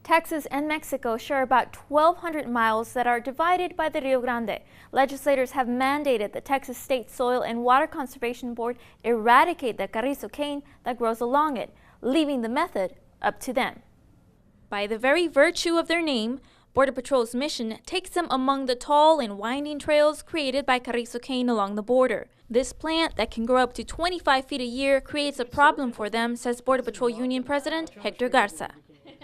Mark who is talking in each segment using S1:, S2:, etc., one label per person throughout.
S1: Texas and Mexico share about 1,200 miles that are divided by the Rio Grande. Legislators have mandated the Texas State Soil and Water Conservation Board eradicate the Carrizo cane that grows along it, leaving the method up to them. By the very virtue of their name, Border Patrol's mission takes them among the tall and winding trails created by Carrizo cane along the border. This plant that can grow up to 25 feet a year creates a problem for them, says Border Patrol Union President Hector Garza.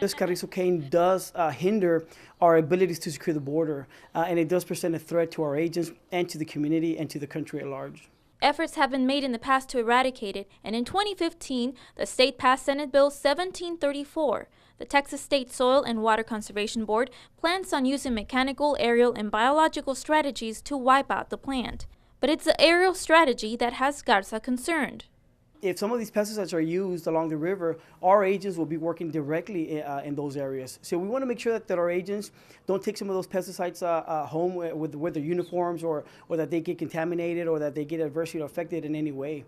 S2: This Carrizo cane does hinder our abilities to secure the border, and it does present a threat to our agents and to the community and to the country at large.
S1: Efforts have been made in the past to eradicate it, and in 2015, the state passed Senate Bill 1734. The Texas State Soil and Water Conservation Board plans on using mechanical, aerial, and biological strategies to wipe out the plant. But it's the aerial strategy that has Garza concerned.
S2: If some of these pesticides are used along the river, our agents will be working directly in those areas. So we want to make sure that our agents don't take some of those pesticides home with their uniforms, or that they get contaminated, or that they get adversely affected in any way.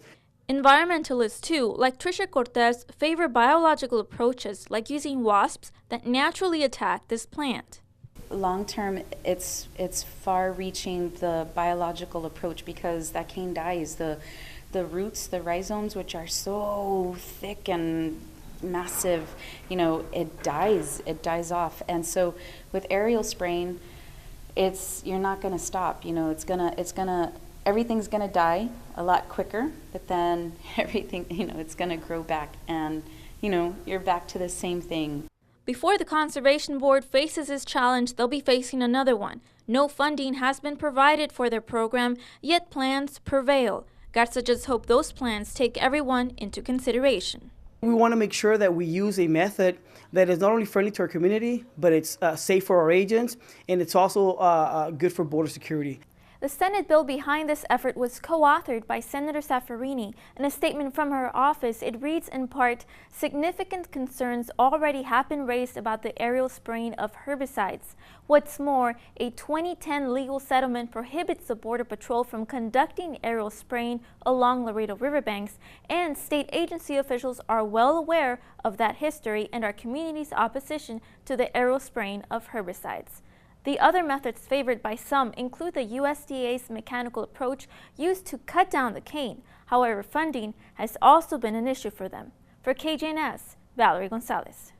S1: Environmentalists, too, like Tricia Cortez, favor biological approaches like using wasps that naturally attack this plant.
S3: Long term, it's far-reaching, the biological approach, because that cane dies. The roots, the rhizomes, which are so thick and massive, it dies off. And so with aerial spraying, you're not going to stop. Everything's going to die a lot quicker, but then everything, it's going to grow back, and you're back to the same thing.
S1: Before the Conservation Board faces this challenge, they'll be facing another one. No funding has been provided for their program, yet plans prevail. Garza just hopes those plans take everyone into consideration.
S2: We want to make sure that we use a method that is not only friendly to our community, but it's safe for our agents, and it's also good for border security.
S1: The Senate bill behind this effort was co-authored by Senator Saffarini. In a statement from her office, it reads in part, "Significant concerns already have been raised about the aerial spraying of herbicides. What's more, a 2010 legal settlement prohibits the Border Patrol from conducting aerial spraying along Laredo riverbanks, and state agency officials are well aware of that history and our community's opposition to the aerial spraying of herbicides." The other methods favored by some include the USDA's mechanical approach used to cut down the cane. However, funding has also been an issue for them. For KJNS, Valerie Gonzalez.